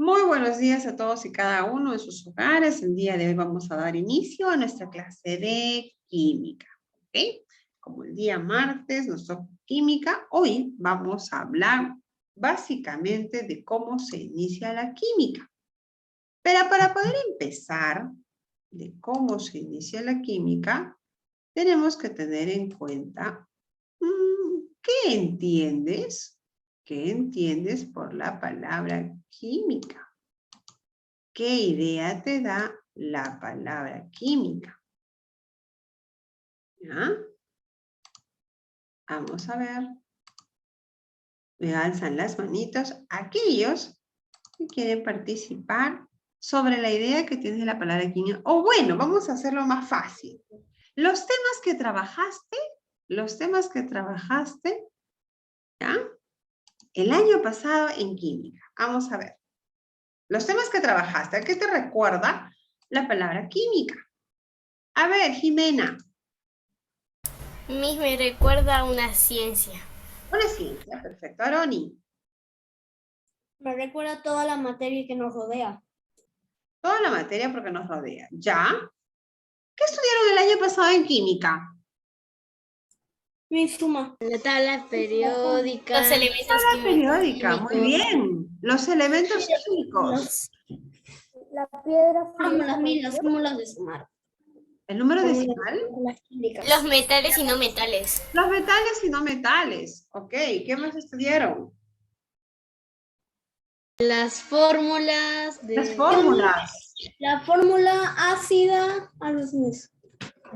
Muy buenos días a todos y cada uno de sus hogares. El día de hoy vamos a dar inicio a nuestra clase de química. ¿Ok? Como el día martes nos toca química, hoy vamos a hablar básicamente de cómo se inicia la química. Pero para poder empezar de cómo se inicia la química, tenemos que tener en cuenta ¿qué entiendes? ¿Qué entiendes por la palabra química? ¿Qué idea te da la palabra química? ¿Ya? Vamos a ver. Me alzan las manitos aquellos que quieren participar sobre la idea que tienes de la palabra química. O bueno, vamos a hacerlo más fácil. Los temas que trabajaste, ¿ya? El año pasado en química. Vamos a ver. Los temas que trabajaste, ¿a qué te recuerda la palabra química? A ver, Jimena. Me recuerda a una ciencia. Una ciencia, perfecto. Aroni. Me recuerda toda la materia que nos rodea. Toda la materia porque nos rodea. ¿Ya? ¿Qué estudiaron el año pasado en química? Mi suma. La tabla periódica. Los elementos La periódica, muy bien. Los elementos químicos. La piedra. Las fórmulas de sumar. El número decimal. Las químicas. Los metales y no metales. Los metales y no metales. Ok, ¿qué más estudiaron? Las fórmulas de... Las fórmulas. La fórmula ácida a los mis.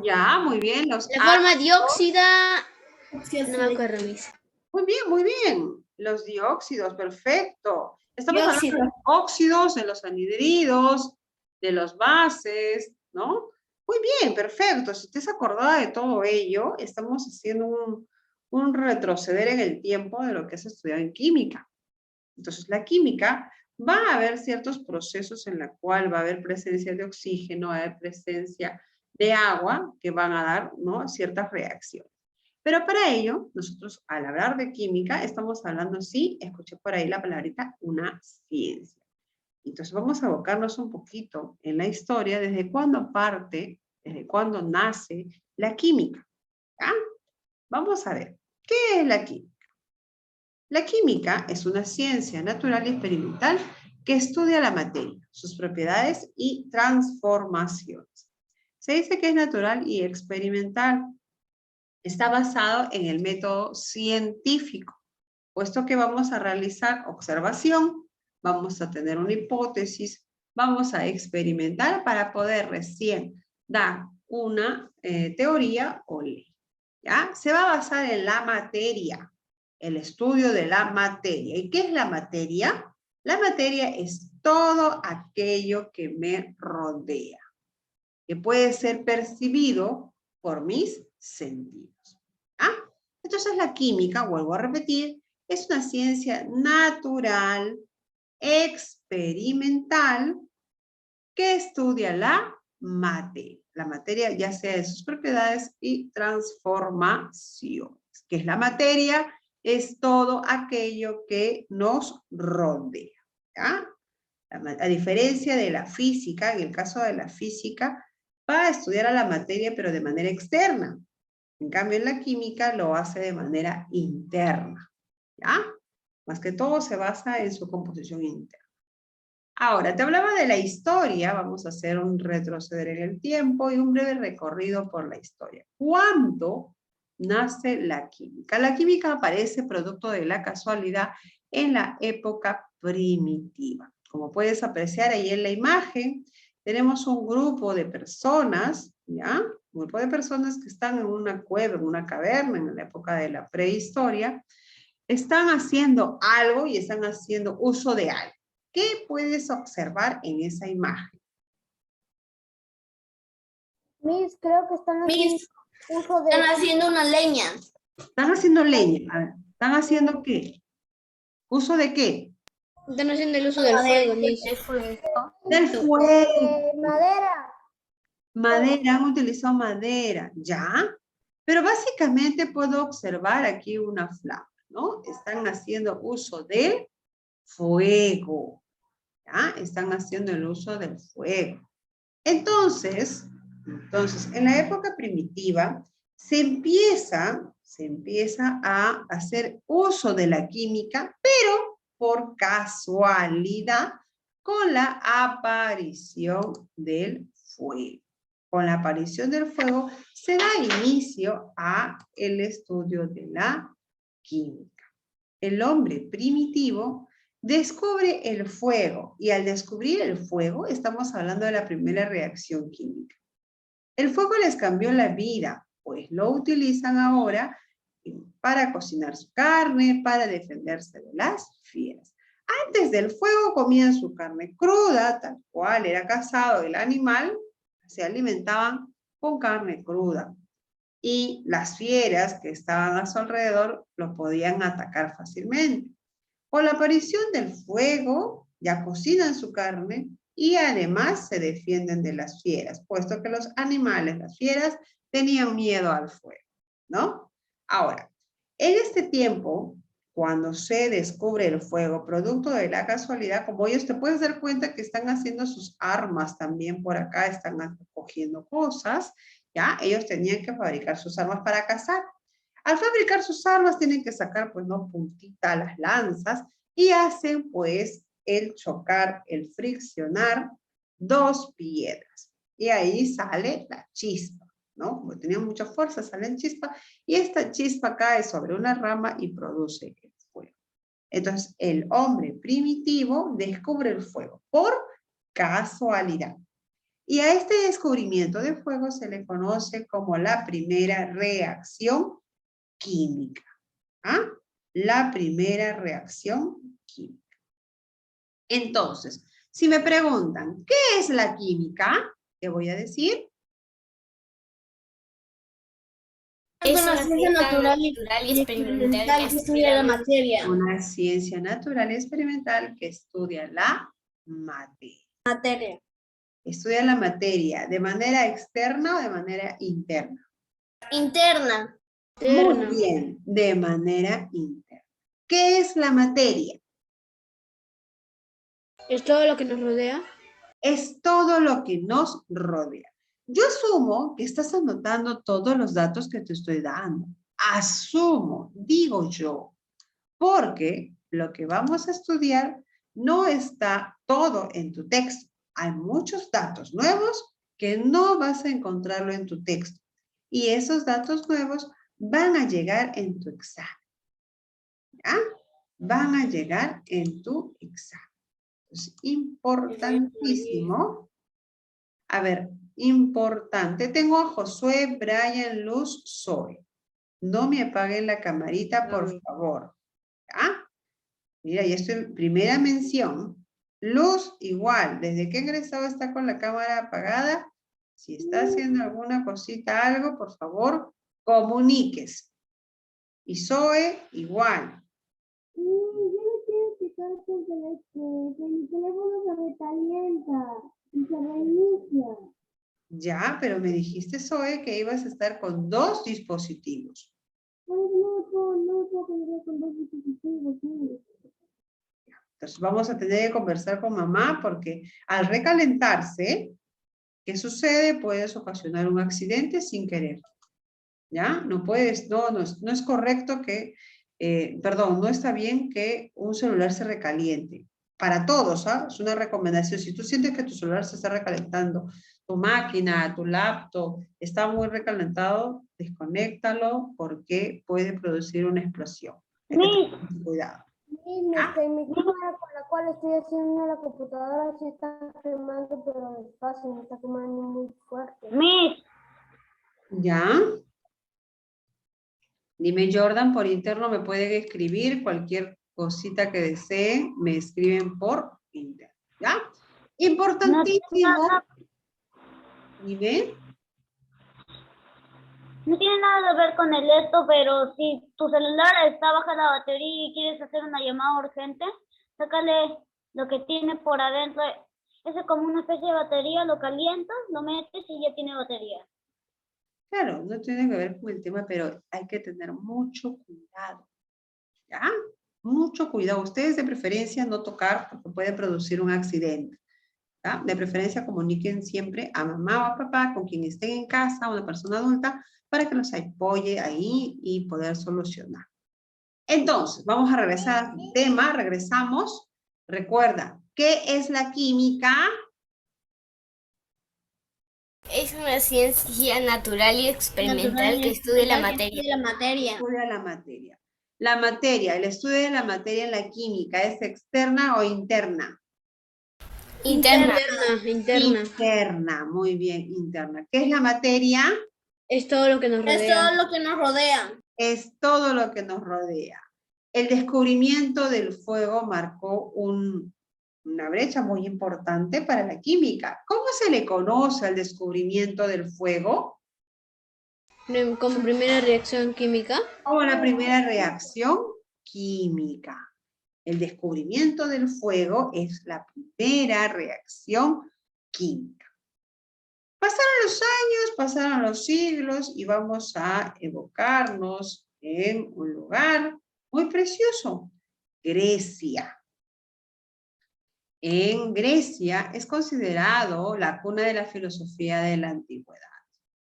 Ya, muy bien. Los La forma dióxida... No me acuerdo. acuerdo, mis. Muy bien, muy bien. Los dióxidos, perfecto. Estamos hablando Dióxido. de los óxidos, de los anhidridos, de los bases, ¿no? Muy bien, perfecto. Si usted se acordaba de todo ello, estamos haciendo un retroceder en el tiempo de lo que se estudiado en química. Entonces, la química va a haber ciertos procesos en la cual va a haber presencia de oxígeno, va a haber presencia de agua que van a dar, ¿no?, ciertas reacciones. Pero para ello, nosotros al hablar de química, estamos hablando, sí, escuché por ahí la palabrita, una ciencia. Entonces vamos a abocarnos un poquito en la historia, desde cuándo parte, desde cuándo nace la química. ¿Ya? Vamos a ver, ¿qué es la química? La química es una ciencia natural y experimental que estudia la materia, sus propiedades y transformaciones. Se dice que es natural y experimental. Está basado en el método científico, puesto que vamos a realizar observación, vamos a tener una hipótesis, vamos a experimentar para poder recién dar una teoría o ley. ¿Ya? Se va a basar en la materia, el estudio de la materia. ¿Y qué es la materia? La materia es todo aquello que me rodea, que puede ser percibido por mis sentidos. ¿Ah? Entonces la química, vuelvo a repetir, es una ciencia natural, experimental, que estudia la materia ya sea de sus propiedades y transformaciones. ¿Qué es la materia? Es todo aquello que nos rodea. ¿Ya? A diferencia de la física, en el caso de la física, va a estudiar a la materia, pero de manera externa. En cambio, en la química lo hace de manera interna. ¿Ya? Más que todo se basa en su composición interna. Ahora, te hablaba de la historia. Vamos a hacer un retroceder en el tiempo y un breve recorrido por la historia. ¿Cuándo nace la química? La química aparece producto de la casualidad en la época primitiva. Como puedes apreciar ahí en la imagen, tenemos un grupo de personas, ¿ya? Un grupo de personas que están en una cueva, en una caverna, en la época de la prehistoria. Están haciendo algo y están haciendo uso de algo. ¿Qué puedes observar en esa imagen? Miss, creo que están haciendo una leña. Están haciendo leña. A ver, ¿están haciendo qué? ¿Uso de qué? Están haciendo el uso del fuego, mis. Del fuego. Madera. Madera, han utilizado madera, ¿ya? Pero básicamente puedo observar aquí una flama, ¿no? Están haciendo uso del fuego. ¿Ya? Están haciendo el uso del fuego. Entonces, en la época primitiva, se empieza a hacer uso de la química, pero por casualidad, con la aparición del fuego. Con la aparición del fuego se da inicio a el estudio de la química. El hombre primitivo descubre el fuego y al descubrir el fuego estamos hablando de la primera reacción química. El fuego les cambió la vida, pues lo utilizan ahora para cocinar su carne, para defenderse de las fieras. Antes del fuego comían su carne cruda, tal cual era cazado el animal, se alimentaban con carne cruda. Y las fieras que estaban a su alrededor lo podían atacar fácilmente. Con la aparición del fuego, ya cocinan su carne y además se defienden de las fieras, puesto que los animales, las fieras, tenían miedo al fuego, ¿no? Ahora, en este tiempo, cuando se descubre el fuego, producto de la casualidad, como ellos te puedes dar cuenta que están haciendo sus armas también por acá, están cogiendo cosas, ¿ya? Ellos tenían que fabricar sus armas para cazar. Al fabricar sus armas tienen que sacar, pues, no, puntita a las lanzas y hacen, pues, el chocar, el friccionar dos piedras. Y ahí sale la chispa, ¿no? Como tenían mucha fuerza, salen chispa y esta chispa cae sobre una rama y produce el fuego. Entonces, el hombre primitivo descubre el fuego por casualidad. Y a este descubrimiento de fuego se le conoce como la primera reacción química. ¿Ah? La primera reacción química. Entonces, si me preguntan, ¿qué es la química? ¿Qué voy a decir? Es una ciencia natural y experimental que estudia la materia. Una ciencia natural y experimental que estudia la materia. Estudia la materia de manera externa o de manera interna. Interna. Muy bien, de manera interna. ¿Qué es la materia? ¿Es todo lo que nos rodea? Es todo lo que nos rodea. Yo asumo que estás anotando todos los datos que te estoy dando. Asumo, digo yo, porque lo que vamos a estudiar no está todo en tu texto. Hay muchos datos nuevos que no vas a encontrarlo en tu texto. Y esos datos nuevos van a llegar en tu examen. ¿Ya? Van a llegar en tu examen. Es importantísimo. A ver, importante. Tengo a Josué, Brian, Luz, Zoe. No me apaguen la camarita, por favor. ¿Ya? Mira, ya estoy en primera mención. Luz, igual. Desde que he ingresado está con la cámara apagada. Si está haciendo alguna cosita, algo, por favor, comuníquese. Y Zoe, igual. Yo no quiero explicar porque mi teléfono se recalienta y se reinicia. Ya, pero me dijiste, Zoe, que ibas a estar con dos dispositivos. Pues no puedo tener con dos dispositivos. Entonces vamos a tener que conversar con mamá porque al recalentarse, ¿qué sucede? Puedes ocasionar un accidente sin querer. ¿Ya? No puedes, no es correcto que, perdón, no está bien que un celular se recaliente. Para todos, ¿ah? Es una recomendación. Si tú sientes que tu celular se está recalentando, tu máquina, tu laptop está muy recalentado, desconéctalo porque puede producir una explosión. Hay que tener cuidado. Mi cámara con la cual estoy haciendo la computadora sí está quemando, pero despacio, me está quemando muy fuerte. ¿Ya? Dime, Jordan, por interno me pueden escribir cualquier cosita que deseen, me escriben por interno, ¿ya? Importantísimo. Dime. No tiene nada que ver con el esto, pero si tu celular está baja la batería y quieres hacer una llamada urgente, sácale lo que tiene por adentro. Es como una especie de batería, lo calientas, lo metes y ya tiene batería. Claro, no tiene que ver con el tema, pero hay que tener mucho cuidado, ¿ya? Mucho cuidado. Ustedes de preferencia no tocar porque puede producir un accidente. ¿Ya? De preferencia comuniquen siempre a mamá o a papá con quien estén en casa, una persona adulta, para que los apoye ahí y poder solucionar. Entonces, vamos a regresar al tema, regresamos. Recuerda, ¿qué es la química? Es una ciencia natural y experimental que estudia la materia. Estudia la materia. La materia, el estudio de la materia en la química, ¿es externa o interna? Interna. Interna, muy bien, interna. ¿Qué es la materia? Es todo lo que nos rodea. Es todo lo que nos rodea. Es todo lo que nos rodea. El descubrimiento del fuego marcó una brecha muy importante para la química. ¿Cómo se le conoce al descubrimiento del fuego? Como primera reacción química. Como la primera reacción química. El descubrimiento del fuego es la primera reacción química. Pasaron los años, pasaron los siglos y vamos a evocarnos en un lugar muy precioso, Grecia. En Grecia es considerado la cuna de la filosofía de la antigüedad.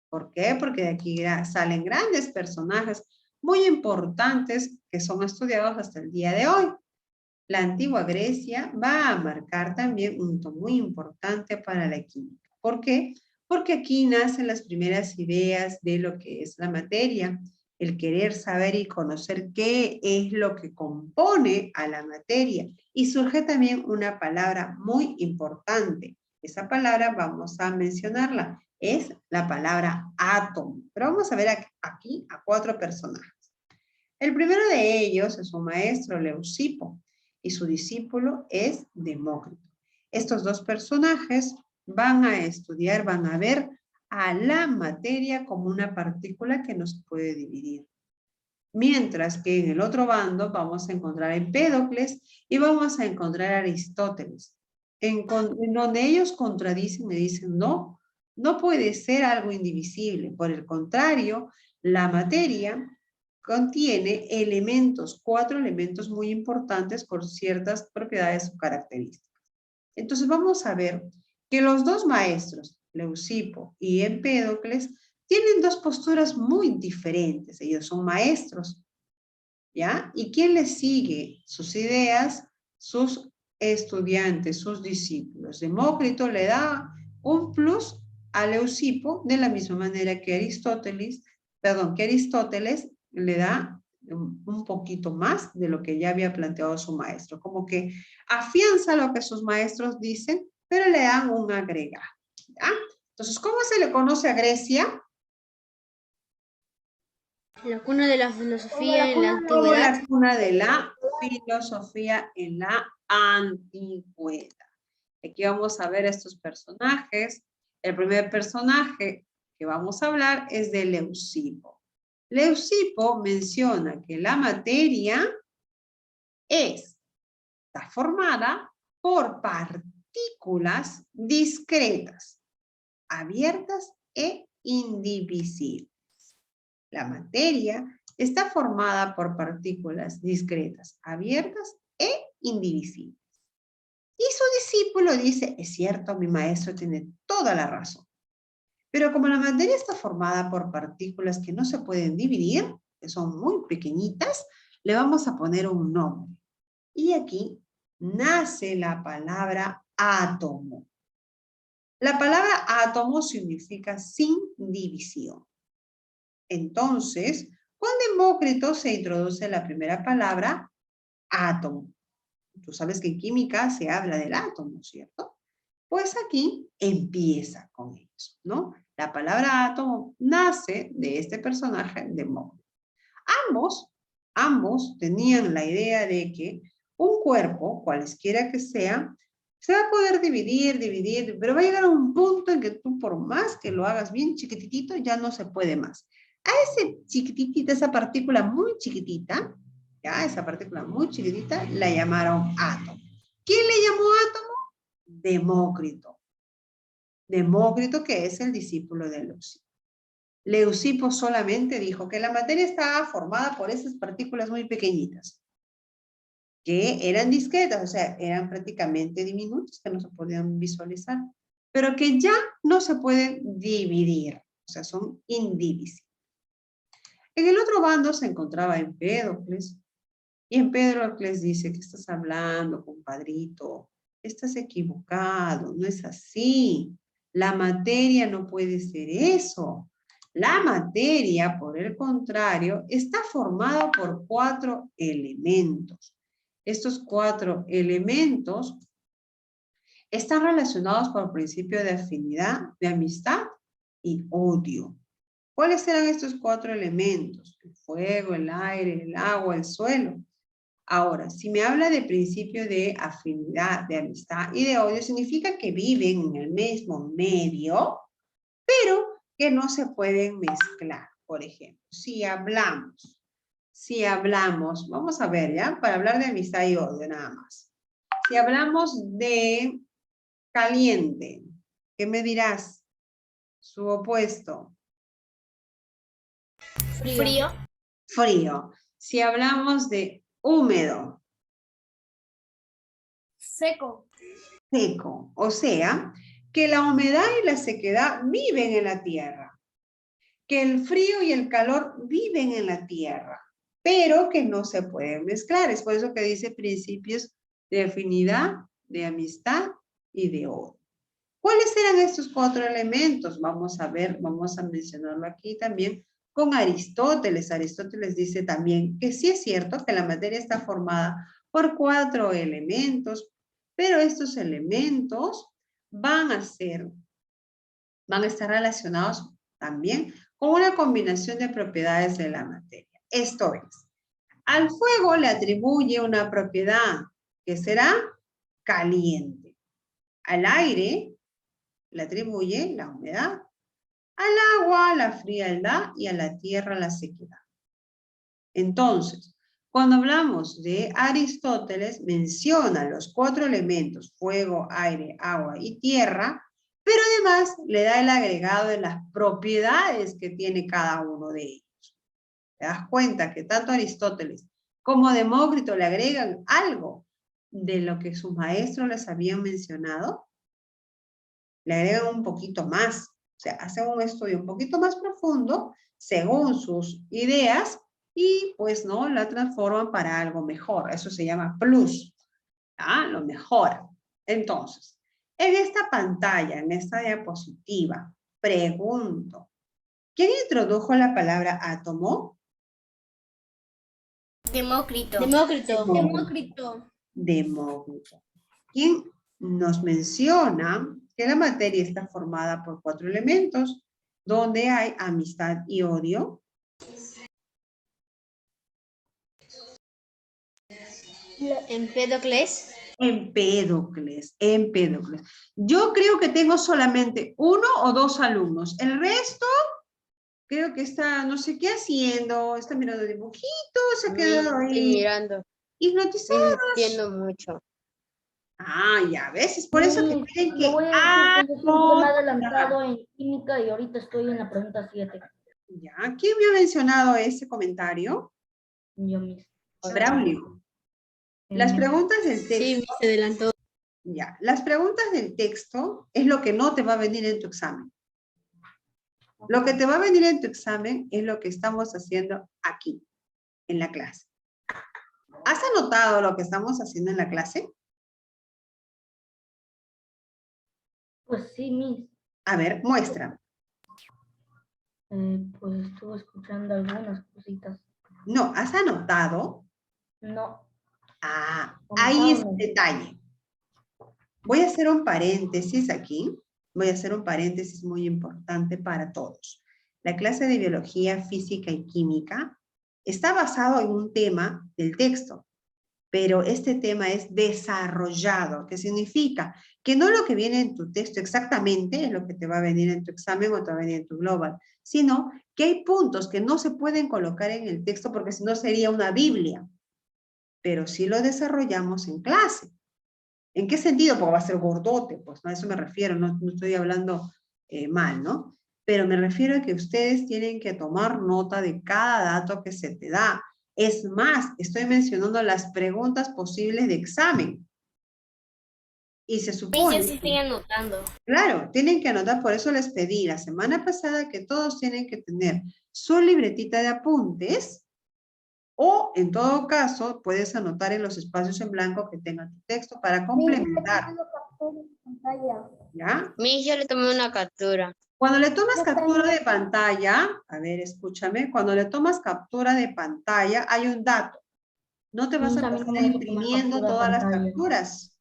¿Por qué? Porque de aquí salen grandes personajes muy importantes que son estudiados hasta el día de hoy. La antigua Grecia va a marcar también un hito muy importante para la química. ¿Por qué? Porque aquí nacen las primeras ideas de lo que es la materia, el querer saber y conocer qué es lo que compone a la materia. Y surge también una palabra muy importante. Esa palabra vamos a mencionarla. Es la palabra átomo. Pero vamos a ver aquí a 4 personajes. El primero de ellos es un maestro, Leucipo, y su discípulo es Demócrito. Estos 2 personajes van a estudiar, van a ver a la materia como una partícula que no se puede dividir. Mientras que en el otro bando vamos a encontrar a Empédocles y vamos a encontrar a Aristóteles, en donde ellos contradicen y dicen, no, no puede ser algo indivisible. Por el contrario, la materia contiene elementos, 4 elementos muy importantes con ciertas propiedades o características. Entonces vamos a ver que los 2 maestros, Leucipo y Empédocles, tienen 2 posturas muy diferentes. Ellos son maestros, ¿ya? ¿Y quién les sigue sus ideas? Sus estudiantes, sus discípulos. Demócrito le da un plus a Leucipo de la misma manera que Aristóteles le da un poquito más de lo que ya había planteado su maestro. Como que afianza lo que sus maestros dicen, pero le dan un agregado. ¿Ya? Entonces, ¿cómo se le conoce a Grecia? La cuna de la filosofía en la antigüedad. Como la cuna de la filosofía en la antigüedad. Aquí vamos a ver estos personajes. El primer personaje que vamos a hablar es de Leucipo. Leucipo menciona que la materia está formada por partículas discretas, abiertas e indivisibles. La materia está formada por partículas discretas, abiertas e indivisibles. Y su discípulo dice, es cierto, mi maestro tiene toda la razón. Pero como la materia está formada por partículas que no se pueden dividir, que son muy pequeñitas, le vamos a poner un nombre. Y aquí nace la palabra átomo. La palabra átomo significa sin división. Entonces, con Demócrito se introduce la primera palabra átomo. Tú sabes que en química se habla del átomo, ¿cierto? Pues aquí empieza con eso, ¿no? La palabra átomo nace de este personaje Demócrito. Ambos tenían la idea de que un cuerpo, cualesquiera que sea, se va a poder dividir, pero va a llegar a un punto en que tú por más que lo hagas bien chiquitito, ya no se puede más. A ese chiquitita, esa partícula muy chiquitita, ya, esa partícula muy chiquitita, la llamaron átomo. ¿Quién le llamó átomo? Demócrito. Demócrito, que es el discípulo de Leucipo. Leucipo solamente dijo que la materia estaba formada por esas partículas muy pequeñitas. que eran discretas, o sea, eran prácticamente diminutos que no se podían visualizar, pero que ya no se pueden dividir, o sea, son indivisibles. En el otro bando se encontraba Empédocles, y Empédocles dice: ¿qué estás hablando, compadrito? Estás equivocado, no es así. La materia no puede ser eso. La materia, por el contrario, está formada por 4 elementos. Estos 4 elementos están relacionados por el principio de afinidad, de amistad y odio. ¿Cuáles eran estos 4 elementos? El fuego, el aire, el agua, el suelo. Ahora, si me habla de principio de afinidad, de amistad y de odio, significa que viven en el mismo medio, pero que no se pueden mezclar. Por ejemplo, si hablamos, vamos a ver, ¿ya? Para hablar de amistad y odio, nada más. Si hablamos de caliente, ¿qué me dirás? Su opuesto. Frío. Frío. Si hablamos de húmedo. Seco. Seco. O sea, que la humedad y la sequedad viven en la tierra. Que el frío y el calor viven en la tierra, pero que no se pueden mezclar. Es por eso que dice principios de afinidad, de amistad y de odio. ¿Cuáles eran estos 4 elementos? Vamos a ver, vamos a mencionarlo aquí también con Aristóteles. Aristóteles dice también que sí es cierto que la materia está formada por 4 elementos, pero estos elementos van a estar relacionados también con una combinación de propiedades de la materia. Esto es, al fuego le atribuye una propiedad que será caliente. Al aire le atribuye la humedad. Al agua la frialdad y a la tierra la sequedad. Entonces, cuando hablamos de Aristóteles, menciona los 4 elementos, fuego, aire, agua y tierra, pero además le da el agregado de las propiedades que tiene cada uno de ellos. ¿Te das cuenta que tanto Aristóteles como Demócrito le agregan algo de lo que sus maestros les habían mencionado? Le agregan un poquito más, o sea, hacen un estudio un poquito más profundo según sus ideas y pues no, la transforman para algo mejor. Eso se llama plus, ¿ah? Lo mejor. Entonces, en esta pantalla, en esta diapositiva, pregunto, ¿quién introdujo la palabra átomo? Demócrito. Demócrito. ¿Quién nos menciona que la materia está formada por 4 elementos, donde hay amistad y odio? Empédocles. Empédocles. Yo creo que tengo solamente 1 o 2 alumnos. El resto, creo que está, no sé qué haciendo, está mirando dibujitos, se ha quedado ahí mirando. hipnotizados. No entiendo mucho. Ah, ya ves, es por eso que tienen que voy a decir que yo soy un tema anotar. adelantado en química y ahorita estoy en la pregunta 7. Ya, ¿quién me ha mencionado ese comentario? Yo mismo. Braulio. Las preguntas del texto. Sí, se adelantó. Ya, las preguntas del texto es lo que no te va a venir en tu examen. Lo que te va a venir en tu examen es lo que estamos haciendo aquí, en la clase. ¿Has anotado lo que estamos haciendo en la clase? Pues sí, Miss. A ver, muestra. Pues estuve escuchando algunas cositas. No, ¿has anotado? No. Ah, ahí es el detalle. Voy a hacer un paréntesis aquí. Voy a hacer un paréntesis muy importante para todos. La clase de biología, física y química está basado en un tema del texto, pero este tema es desarrollado, que significa que no lo que viene en tu texto exactamente es lo que te va a venir en tu examen o te va a venir en tu global, sino que hay puntos que no se pueden colocar en el texto porque si no sería una Biblia, pero sí lo desarrollamos en clase. ¿En qué sentido? Porque va a ser gordote, pues a eso me refiero, no estoy hablando mal, ¿no? Pero me refiero a que ustedes tienen que tomar nota de cada dato que se te da, Es más, estoy mencionando las preguntas posibles de examen. Y se supone... Yo sí estoy anotando. Claro, tienen que anotar, por eso les pedí la semana pasada que todos tienen que tener su libretita de apuntes o, en todo caso, puedes anotar en los espacios en blanco que tenga tu texto para complementar. ¿Ya? Miss, yo le tomé una captura. Cuando le tomas captura de pantalla, a ver, escúchame, cuando le tomas captura de pantalla hay un dato. No te vas a pasar imprimiendo todas las capturas.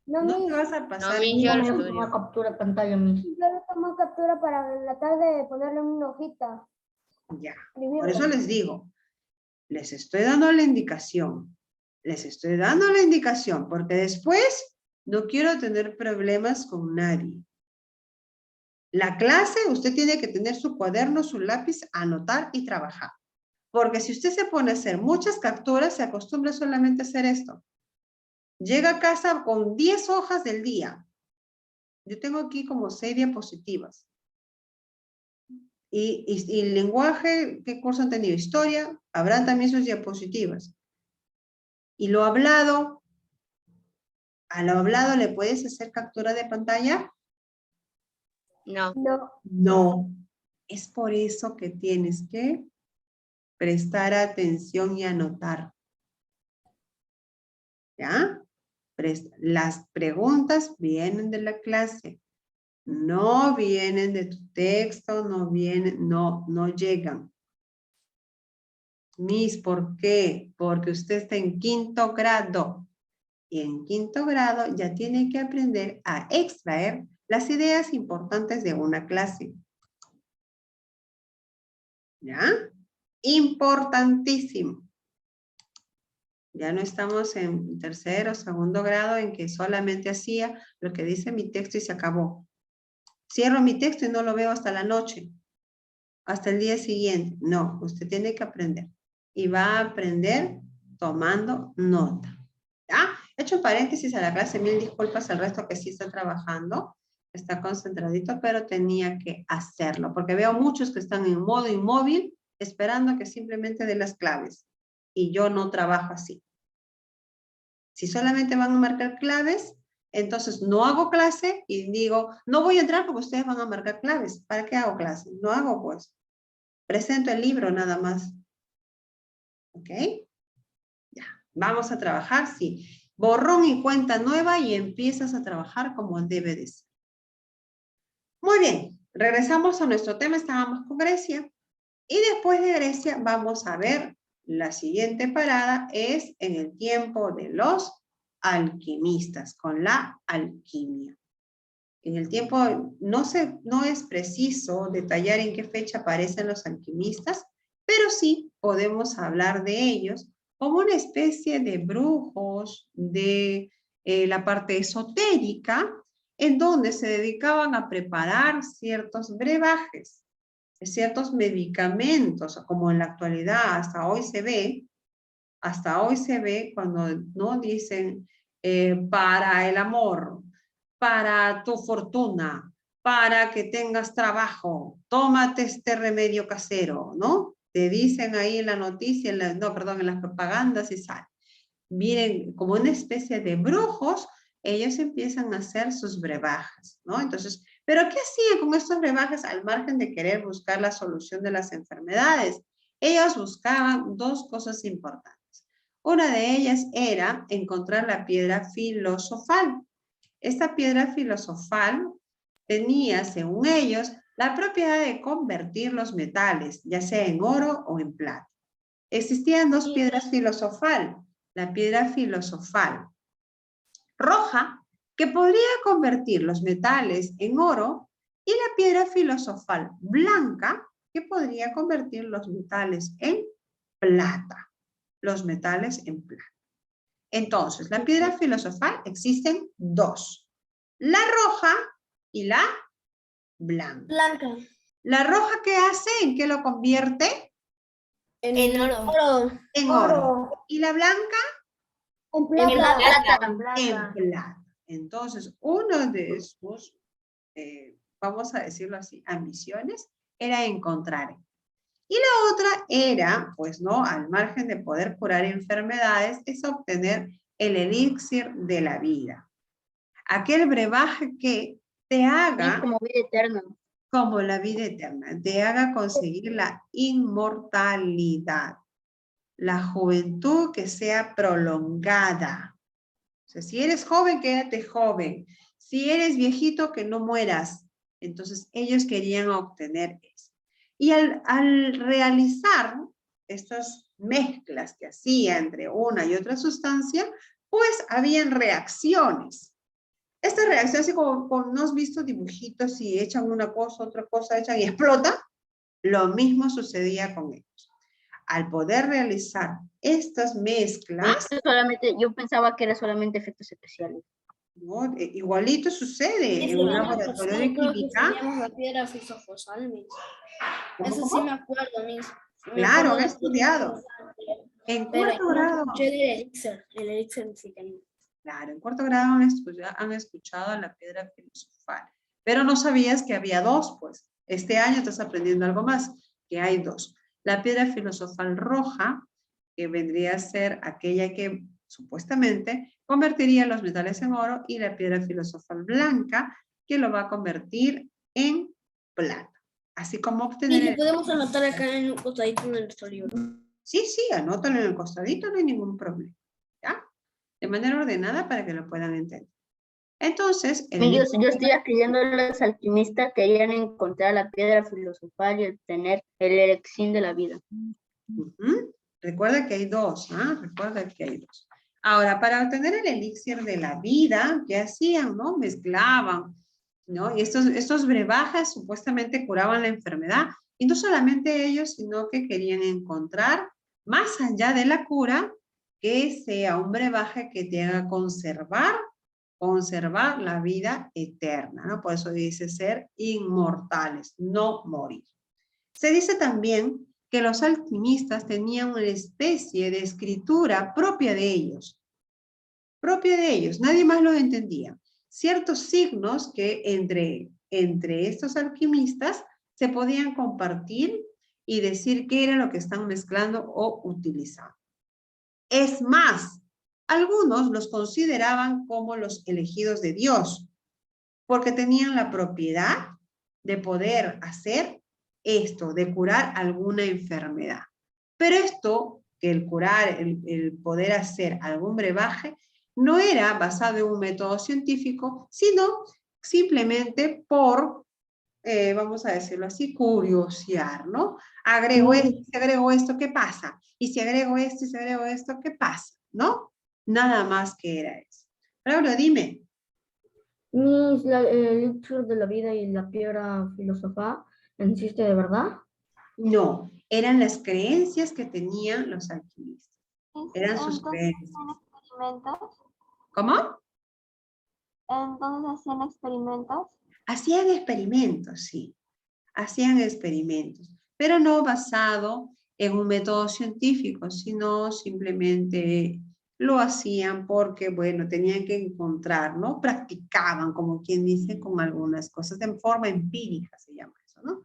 No te vas a pasar. No, Miss, yo lo estudio. captura de pantalla, Miss. Yo le tomo captura para en la tarde ponerle en una hojita. Ya, por eso les digo, les estoy dando la indicación. Les estoy dando la indicación, porque después no quiero tener problemas con nadie. La clase, usted tiene que tener su cuaderno, su lápiz, anotar y trabajar. Porque si usted se pone a hacer muchas capturas, se acostumbra solamente a hacer esto. Llega a casa con 10 hojas del día. Yo tengo aquí como 6 diapositivas. Y el lenguaje, ¿qué curso han tenido? Historia, habrán también sus diapositivas. Y lo hablado, a lo hablado le puedes hacer captura de pantalla. No. No. Es por eso que tienes que prestar atención y anotar. ¿Ya? Las preguntas vienen de la clase. No vienen de tu texto, no vienen, no llegan. Miss, ¿por qué? Porque usted está en 5º grado. Y en 5º grado ya tiene que aprender a extraer las ideas importantes de una clase. ¿Ya? Importantísimo. Ya no estamos en 3º o 2º grado en que solamente hacía lo que dice mi texto y se acabó. Cierro mi texto y no lo veo hasta la noche, hasta el día siguiente. No, usted tiene que aprender. Y va a aprender tomando nota. ¿Ya? He hecho paréntesis a la clase, 1000 disculpas al resto que sí está trabajando. Está concentradito, pero tenía que hacerlo. Porque veo muchos que están en modo inmóvil, esperando que simplemente dé las claves. Y yo no trabajo así. Si solamente van a marcar claves, entonces no hago clase y digo, no voy a entrar porque ustedes van a marcar claves. ¿Para qué hago clase? No hago pues. Presento el libro nada más. ¿Ok? Ya. Vamos a trabajar, sí. Borrón y cuenta nueva y empiezas a trabajar como debe de ser. Muy bien. Regresamos a nuestro tema. Estábamos con Grecia. Y después de Grecia vamos a ver la siguiente parada es en el tiempo de los alquimistas, con la alquimia. En el tiempo, no es preciso detallar en qué fecha aparecen los alquimistas, pero sí podemos hablar de ellos como una especie de brujos de la parte esotérica, en donde se dedicaban a preparar ciertos brebajes, ciertos medicamentos, como en la actualidad hasta hoy se ve cuando no dicen para el amor, para tu fortuna, para que tengas trabajo, tómate este remedio casero, ¿no? Te dicen ahí en la noticia, en las propagandas y sale. Miren, como una especie de brujos, ellos empiezan a hacer sus brebajes, ¿no? Entonces, ¿pero qué hacían con estos brebajes al margen de querer buscar la solución de las enfermedades? Ellos buscaban 2 cosas importantes. Una de ellas era encontrar la piedra filosofal. Esta piedra filosofal tenía, según ellos, la propiedad de convertir los metales, ya sea en oro o en plata. Existían 2 piedras filosofal. La piedra filosofal roja, que podría convertir los metales en oro, y la piedra filosofal blanca, que podría convertir los metales en plata. Los metales en plata. Entonces, la piedra filosofal existen 2. La roja y la blanca. ¿La roja qué hace? ¿En qué lo convierte? En oro. En oro. ¿Y la blanca? En plata. En plata. Entonces, uno de sus, vamos a decirlo así, ambiciones, era encontrar Y la otra era, pues no, al margen de poder curar enfermedades, es obtener el elixir de la vida. Aquel brebaje que te haga, Es como vida eterna. como la vida eterna, te haga conseguir la inmortalidad, la juventud que sea prolongada. O sea, si eres joven, quédate joven. Si eres viejito, que no mueras. Entonces, ellos querían obtener eso. Y al realizar estas mezclas que hacía entre una y otra sustancia, pues habían reacciones. Esta reacción, así como no has visto dibujitos y echan una cosa, otra cosa, echan y explota, lo mismo sucedía con ellos. Al poder realizar estas mezclas, Yo pensaba que era solamente efectos especiales. ¿no? Igualito sucede en un laboratorio de química. La piedra filosofal, Miss. ¿Cómo, Eso cómo? sí me acuerdo, Miss. Claro, han estudiado. En Pero cuarto no grado, escuché el elixir sí tenía. claro, en cuarto grado han escuchado la piedra filosofal, pero no sabías que había dos, pues. Este año estás aprendiendo algo más, que hay dos. La piedra filosofal roja, que vendría a ser aquella que supuestamente convertiría los metales en oro, y la piedra filosofal blanca, que lo va a convertir en plata. Así como obtener... Y podemos anotar acá en un costadito en nuestro libro. Sí, anótalo en el costadito, no hay ningún problema, ¿ya? De manera ordenada para que lo puedan entender. Entonces, Yo estoy escribiendo, los alquimistas querían encontrar la piedra filosofal y obtener el elixir de la vida. Recuerda que hay dos, ¿ah? Recuerda que hay dos. Ahora, para obtener el elixir de la vida, ¿qué hacían, no? Mezclaban, ¿no? Y estos brebajes supuestamente curaban la enfermedad. Y no solamente ellos, sino que querían encontrar, más allá de la cura, que sea un brebaje que te haga conservar la vida eterna, ¿no? Por eso dice ser inmortales, no morir. Se dice también que los alquimistas tenían una especie de escritura propia de ellos. Nadie más los entendía. Ciertos signos que entre estos alquimistas se podían compartir y decir qué era lo que están mezclando o utilizando. Es más, algunos los consideraban como los elegidos de Dios, porque tenían la propiedad de poder hacer esto, de curar alguna enfermedad. Pero esto, que el curar, el poder hacer algún brebaje, no era basado en un método científico, sino simplemente por, vamos a decirlo así, curiosear, ¿no? Agrego esto, si agrego esto, ¿qué pasa? Y si agrego esto, y si agrego esto, ¿qué pasa? ¿No? Nada más que era eso. Pablo, dime. Miss, el elixir de la vida y la piedra filosofal, ¿existe de verdad? No, eran las creencias que tenían los alquimistas. Eran sus creencias. ¿Experimentos? ¿Cómo? Entonces hacían experimentos. Hacían experimentos, sí. Hacían experimentos, pero no basado en un método científico, sino simplemente lo hacían porque, bueno, tenían que encontrar, ¿no? Practicaban, como quien dice, con algunas cosas, de forma empírica se llama eso, ¿no?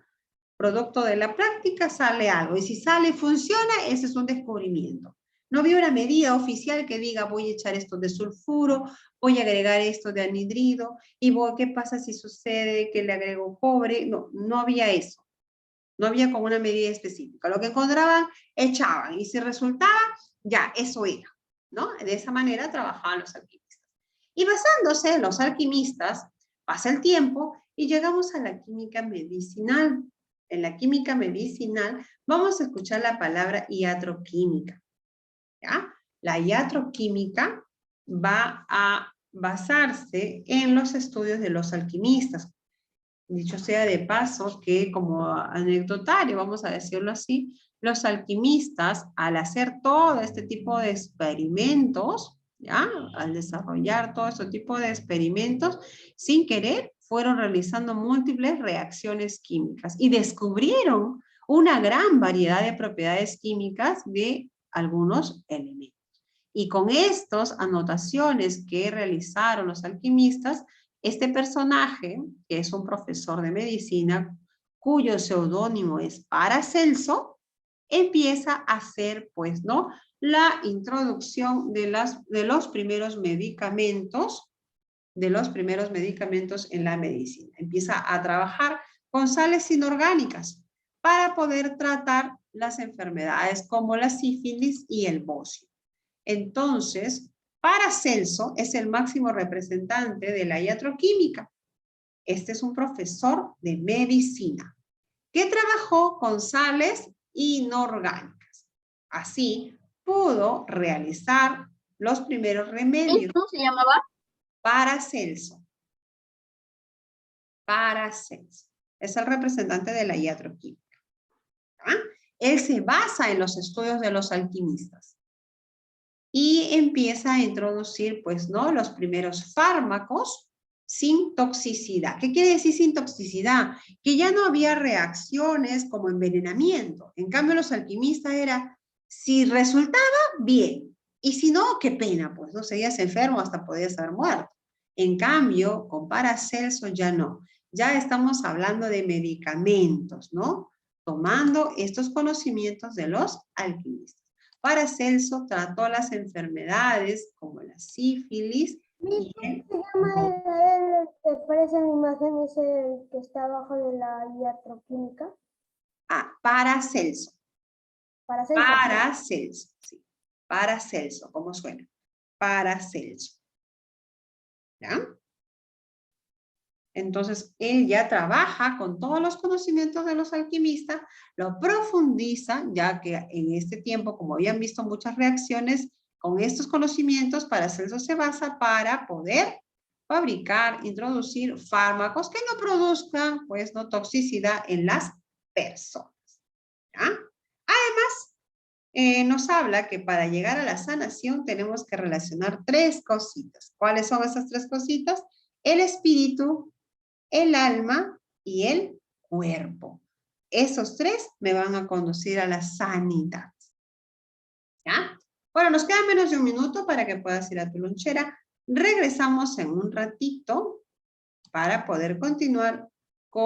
Producto de la práctica sale algo, y si sale y funciona, ese es un descubrimiento. No había una medida oficial que diga voy a echar esto de sulfuro, voy a agregar esto de anhidrido, y ¿qué pasa si sucede que le agrego cobre? No, no había eso. No había como una medida específica. Lo que encontraban, echaban, y si resultaba, ya, eso era, ¿no? De esa manera trabajaban los alquimistas. Y basándose en los alquimistas, pasa el tiempo y llegamos a la química medicinal. En la química medicinal vamos a escuchar la palabra iatroquímica. ¿Ya? La iatroquímica va a basarse en los estudios de los alquimistas. Dicho sea de paso que como anecdotario, vamos a decirlo así, los alquimistas al hacer todo este tipo de experimentos, ¿ya? Al desarrollar todo este tipo de experimentos, sin querer fueron realizando múltiples reacciones químicas y descubrieron una gran variedad de propiedades químicas de algunos elementos. Y con estas anotaciones que realizaron los alquimistas, este personaje, que es un profesor de medicina, cuyo seudónimo es Paracelso, empieza a hacer, pues, ¿no?, la introducción de los primeros medicamentos, en la medicina. Empieza a trabajar con sales inorgánicas para poder tratar las enfermedades como la sífilis y el bocio. Entonces, Paracelso es el máximo representante de la iatroquímica. Este es un profesor de medicina que trabajó con sales inorgánicas. Así, pudo realizar los primeros remedios. ¿Cómo se llamaba? Paracelso. Paracelso. Es el representante de la iatroquímica. ¿Ah? Él se basa en los estudios de los alquimistas y empieza a introducir, pues, ¿no?, los primeros fármacos sin toxicidad. ¿Qué quiere decir sin toxicidad? Que ya no había reacciones como envenenamiento. En cambio, los alquimistas era, si resultaba, bien. Y si no, qué pena, pues, ¿no? Seguías enfermo, hasta podías haber muerto. En cambio, con Paracelso ya no. Ya estamos hablando de medicamentos, ¿no? Tomando estos conocimientos de los alquimistas. Paracelso trató las enfermedades como la sífilis y el... El que aparece en la imagen es el que está abajo de la iatroquímica. Paracelso. Paracelso. Paracelso, sí. Paracelso, ¿cómo suena? Paracelso. ¿Ya? Entonces, él ya trabaja con todos los conocimientos de los alquimistas, lo profundiza, ya que en este tiempo, como habían visto muchas reacciones, con estos conocimientos, Paracelso se basa para poder fabricar, introducir fármacos que no produzcan, pues, no toxicidad en las personas. ¿Ya? Además, nos habla que para llegar a la sanación tenemos que relacionar 3 cositas. ¿Cuáles son esas 3 cositas? El espíritu, el alma y el cuerpo. Esos 3 me van a conducir a la sanidad. ¿Ya? Bueno, nos queda menos de 1 minuto para que puedas ir a tu lonchera. Regresamos en un ratito para poder continuar con